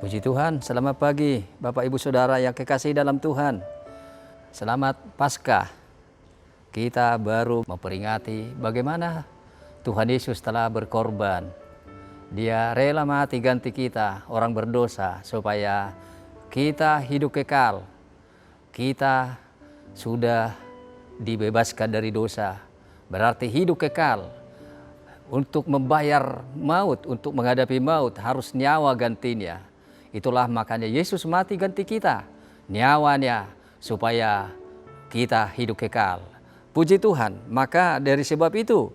Puji Tuhan, selamat pagi Bapak Ibu Saudara yang kekasih dalam Tuhan. Selamat Paskah. Kita baru memperingati bagaimana Tuhan Yesus telah berkorban. Dia rela mati ganti kita, orang berdosa, supaya kita hidup kekal. Kita sudah dibebaskan dari dosa, berarti hidup kekal. Untuk membayar maut, untuk menghadapi maut harus nyawa gantinya. Itulah makanya Yesus mati ganti kita, nyawanya, supaya kita hidup kekal. Puji Tuhan, maka dari sebab itu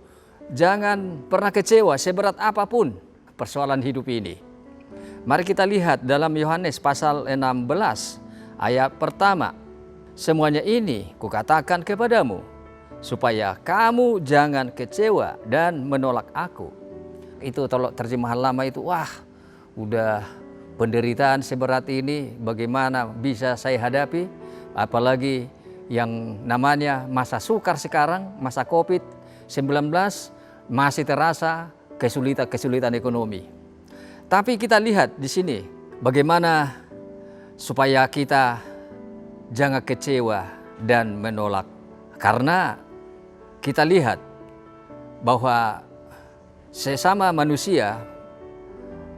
jangan pernah kecewa seberat apapun persoalan hidup ini. Mari kita lihat dalam Yohanes pasal 16 ayat pertama. Semuanya ini kukatakan kepadamu, supaya kamu jangan kecewa dan menolak aku. Itu kalau terjemahan lama itu, udah penderitaan seberat ini bagaimana bisa saya hadapi, apalagi yang namanya masa sukar sekarang, masa COVID-19 masih terasa kesulitan ekonomi. Tapi kita lihat di sini bagaimana supaya kita jangan kecewa dan menolak. Karena kita lihat bahwa sesama manusia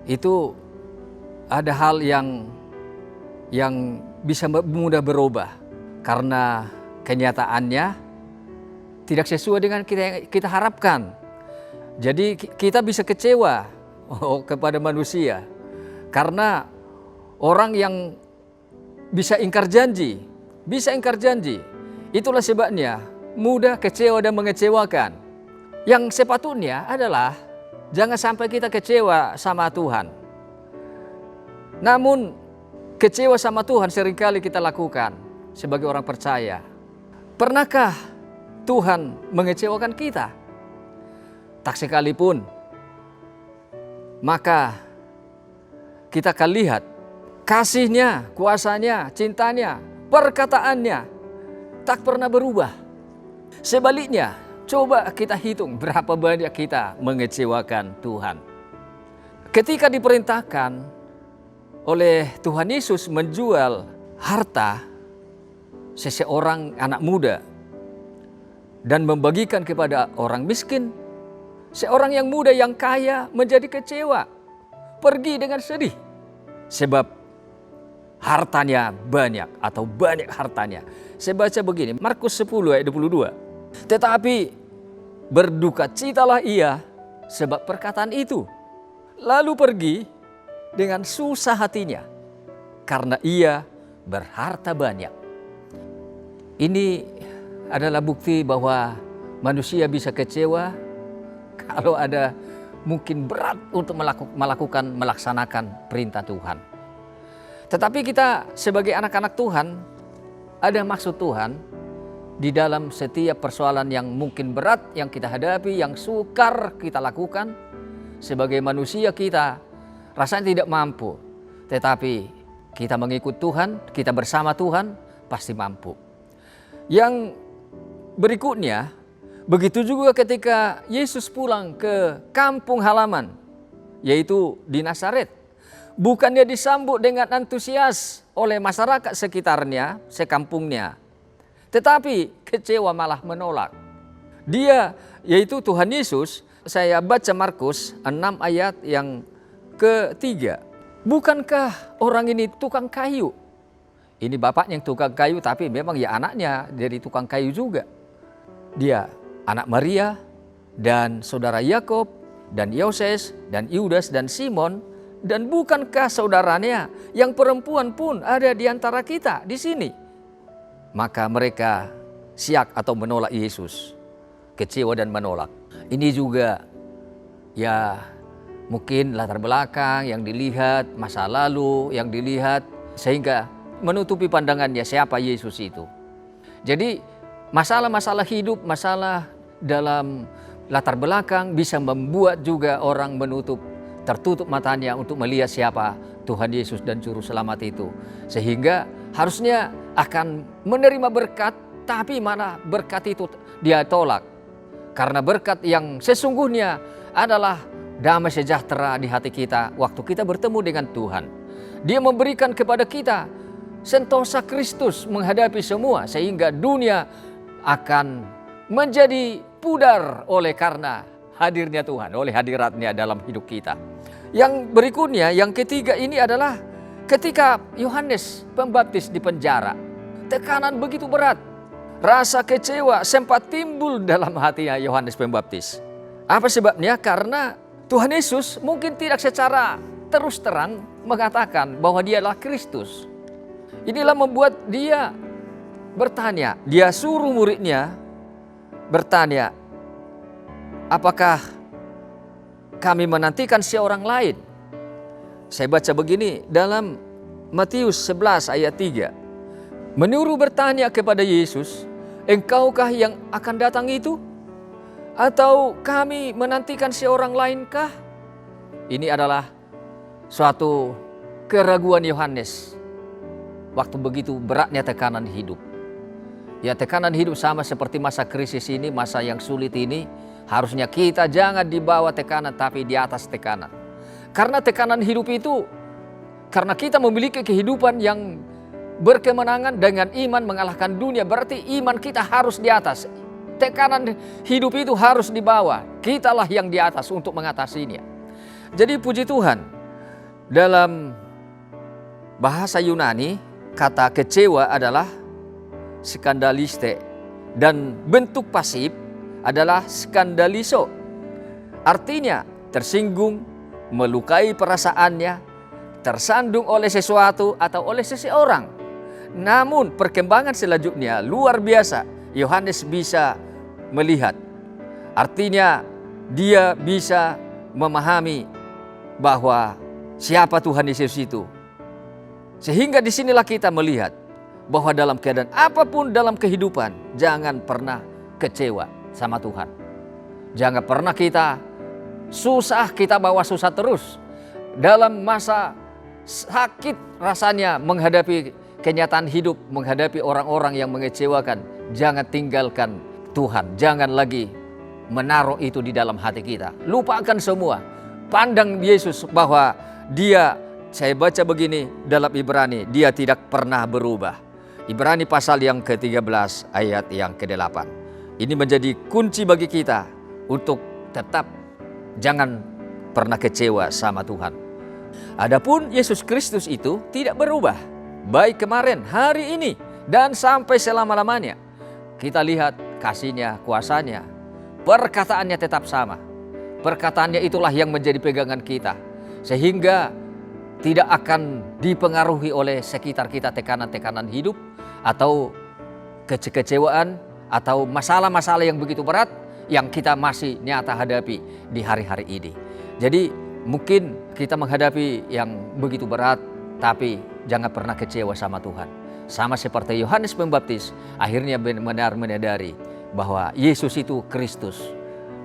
itu ada hal yang bisa mudah berubah karena kenyataannya tidak sesuai dengan kita harapkan. Jadi kita bisa kecewa kepada manusia karena orang yang bisa ingkar janji. Itulah sebabnya mudah kecewa dan mengecewakan. Yang sepatutnya adalah jangan sampai kita kecewa sama Tuhan. Namun kecewa sama Tuhan seringkali kita lakukan sebagai orang percaya. Pernahkah Tuhan mengecewakan kita? Tak sekalipun. Maka kita akan lihat kasih-Nya, kuasa-Nya, cintanya, perkataannya tak pernah berubah. Sebaliknya, coba kita hitung berapa banyak kita mengecewakan Tuhan. Ketika diperintahkan oleh Tuhan Yesus menjual harta seseorang anak muda dan membagikan kepada orang miskin, seorang yang muda yang kaya menjadi kecewa, pergi dengan sedih sebab hartanya banyak atau banyak hartanya. Saya baca begini, Markus 10 ayat 22. Tetapi berduka citalah ia sebab perkataan itu, lalu pergi dengan susah hatinya karena ia berharta banyak. Ini adalah bukti bahwa manusia bisa kecewa kalau ada mungkin berat untuk melaksanakan perintah Tuhan. Tetapi kita sebagai anak-anak Tuhan, ada maksud Tuhan di dalam setiap persoalan yang mungkin berat yang kita hadapi, yang sukar kita lakukan. Sebagai manusia kita rasanya tidak mampu, tetapi kita mengikut Tuhan, kita bersama Tuhan, pasti mampu. Yang berikutnya, begitu juga ketika Yesus pulang ke kampung halaman, yaitu di Nazaret. Bukannya disambut dengan antusias oleh masyarakat sekitarnya, sekampungnya, tetapi kecewa malah menolak. Dia, yaitu Tuhan Yesus, saya baca Markus 6 ayat yang ketiga. Bukankah orang ini tukang kayu? Ini bapaknya yang tukang kayu, tapi memang ya anaknya dari tukang kayu juga. Dia anak Maria dan saudara Yakob dan Yoses dan Yudas dan Simon. Dan bukankah saudaranya yang perempuan pun ada di antara kita di sini? Maka mereka siak atau menolak Yesus. Kecewa dan menolak. Ini juga ya mungkin latar belakang yang dilihat, masa lalu yang dilihat, sehingga menutupi pandangannya siapa Yesus itu. Jadi masalah-masalah hidup, masalah dalam latar belakang bisa membuat juga orang tertutup matanya untuk melihat siapa Tuhan Yesus dan Juru Selamat itu. Sehingga harusnya akan menerima berkat, tapi mana berkat itu dia tolak. Karena berkat yang sesungguhnya adalah damai sejahtera di hati kita waktu kita bertemu dengan Tuhan. Dia memberikan kepada kita sentosa Kristus menghadapi semua, sehingga dunia akan menjadi pudar oleh karena hadirnya Tuhan, oleh hadiratnya dalam hidup kita. Yang berikutnya, yang ketiga ini adalah ketika Yohanes Pembaptis di penjara. Tekanan begitu berat, rasa kecewa sempat timbul dalam hatinya Yohanes Pembaptis. Apa sebabnya? Karena Tuhan Yesus mungkin tidak secara terus terang mengatakan bahwa dia adalah Kristus. Inilah membuat dia bertanya, dia suruh muridnya bertanya, apakah kami menantikan seorang lain? Saya baca begini dalam Matius 11 ayat 3. Menyuruh bertanya kepada Yesus, engkaukah yang akan datang itu? Atau kami menantikan seorang lainkah? Ini adalah suatu keraguan Yohanes waktu begitu beratnya tekanan hidup. Ya, tekanan hidup sama seperti masa krisis ini, masa yang sulit ini. Harusnya kita jangan di bawah tekanan, tapi di atas tekanan. Karena tekanan hidup itu, karena kita memiliki kehidupan yang berkemenangan dengan iman mengalahkan dunia, berarti iman kita harus di atas. Tekanan hidup itu harus di bawah. Kitalah yang di atas untuk mengatasinya. Jadi puji Tuhan, dalam bahasa Yunani, kata kecewa adalah skandaliste, dan bentuk pasif adalah skandaliso. Artinya tersinggung, melukai perasaannya, tersandung oleh sesuatu atau oleh seseorang. Namun perkembangan selanjutnya luar biasa. Yohanes bisa melihat. Artinya dia bisa memahami bahwa siapa Tuhan Yesus itu. Sehingga disinilah kita melihat bahwa dalam keadaan apapun dalam kehidupan, jangan pernah kecewa sama Tuhan. Jangan pernah kita susah, kita bawa susah terus. Dalam masa sakit rasanya menghadapi kenyataan hidup, menghadapi orang-orang yang mengecewakan, jangan tinggalkan Tuhan. Jangan lagi menaruh itu di dalam hati kita. Lupakan semua. Pandang Yesus bahwa dia, saya baca begini dalam Ibrani, dia tidak pernah berubah. Ibrani pasal yang ke-13 ayat yang ke-8. Ini menjadi kunci bagi kita untuk tetap jangan pernah kecewa sama Tuhan. Adapun Yesus Kristus itu tidak berubah. Baik kemarin, hari ini, dan sampai selama-lamanya. Kita lihat kasih-Nya, kuasa-Nya, perkataannya tetap sama. Perkataannya itulah yang menjadi pegangan kita. Sehingga tidak akan dipengaruhi oleh sekitar kita tekanan-tekanan hidup atau kekecewaan atau masalah-masalah yang begitu berat yang kita masih nyata hadapi di hari-hari ini. Jadi mungkin kita menghadapi yang begitu berat, tapi jangan pernah kecewa sama Tuhan. Sama seperti Yohanes Pembaptis, akhirnya benar menyadari bahwa Yesus itu Kristus.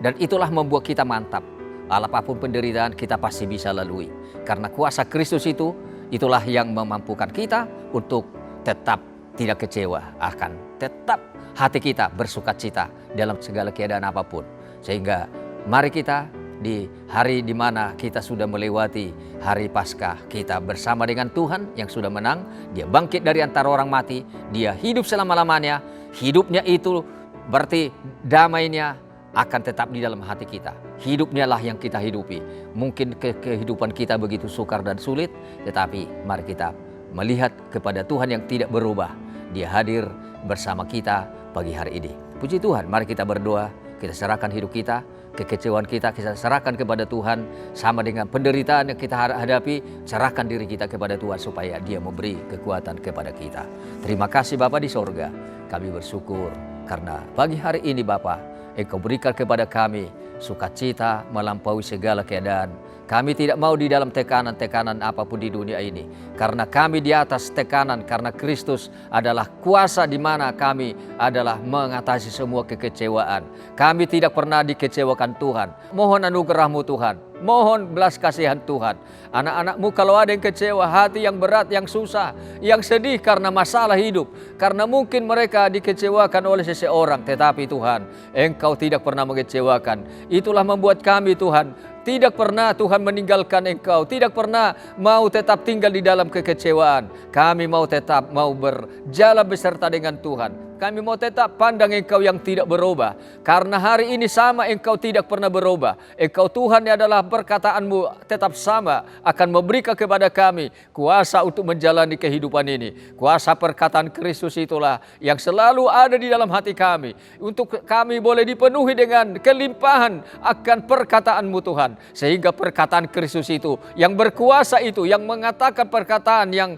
Dan itulah membuat kita mantap. Apapun penderitaan kita pasti bisa lalui. Karena kuasa Kristus itu, itulah yang memampukan kita untuk tetap tidak kecewa. Akan tetap hati kita bersukacita dalam segala keadaan apapun. Sehingga mari kita di hari di mana kita sudah melewati hari Paskah, kita bersama dengan Tuhan yang sudah menang. Dia bangkit dari antara orang mati. Dia hidup selama-lamanya. Hidupnya itu berarti damainya akan tetap di dalam hati kita. Hidupnya lah yang kita hidupi. Mungkin kehidupan kita begitu sukar dan sulit, tetapi mari kita melihat kepada Tuhan yang tidak berubah. Dia hadir bersama kita pagi hari ini. Puji Tuhan, mari kita berdoa. Kita serahkan hidup kita, kekecewaan kita serahkan kepada Tuhan. Sama dengan penderitaan yang kita hadapi, serahkan diri kita kepada Tuhan supaya Dia memberi kekuatan kepada kita. Terima kasih Bapa di sorga. Kami bersyukur karena pagi hari ini Bapa, Engkau berikan kepada kami sukacita melampaui segala keadaan. Kami tidak mau di dalam tekanan-tekanan apapun di dunia ini. Karena kami di atas tekanan, karena Kristus adalah kuasa di mana kami adalah mengatasi semua kekecewaan. Kami tidak pernah dikecewakan Tuhan. Mohon anugerah-Mu Tuhan. Mohon belas kasihan Tuhan. Anak-anak-Mu kalau ada yang kecewa, hati yang berat, yang susah, yang sedih karena masalah hidup. Karena mungkin mereka dikecewakan oleh seseorang. Tetapi Tuhan, Engkau tidak pernah mengecewakan. Itulah membuat kami Tuhan Tidak pernah Tuhan meninggalkan engkau. Tidak pernah mau tetap tinggal di dalam kekecewaan. Kami mau tetap berjalan beserta dengan Tuhan. Kami mau tetap pandang engkau yang tidak berubah. Karena hari ini sama engkau tidak pernah berubah. Engkau Tuhan adalah perkataanmu tetap sama. Akan memberikan kepada kami kuasa untuk menjalani kehidupan ini. Kuasa perkataan Kristus itulah yang selalu ada di dalam hati kami. Untuk kami boleh dipenuhi dengan kelimpahan akan perkataanmu Tuhan. Sehingga perkataan Kristus itu yang berkuasa itu, yang mengatakan perkataan yang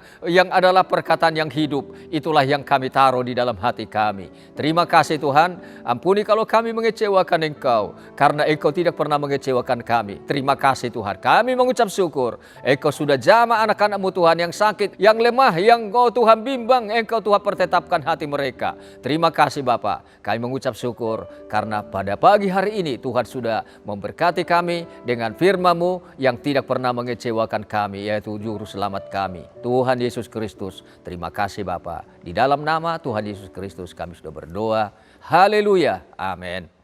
adalah perkataan yang hidup. Itulah yang kami taruh di dalam hati kami. Terima kasih Tuhan, ampuni kalau kami mengecewakan Engkau, karena Engkau tidak pernah mengecewakan kami. Terima kasih Tuhan, kami mengucap syukur. Engkau sudah jamah anak-anak-Mu Tuhan yang sakit, yang lemah, yang Engkau Tuhan bimbang, Engkau Tuhan pertetapkan hati mereka. Terima kasih Bapa, kami mengucap syukur karena pada pagi hari ini Tuhan sudah memberkati kami dengan firman-Mu yang tidak pernah mengecewakan kami, yaitu Juru Selamat kami, Tuhan Yesus Kristus. Terima kasih Bapa, di dalam nama Tuhan Yesus Kristus kami sudah berdoa. Haleluya. Amin.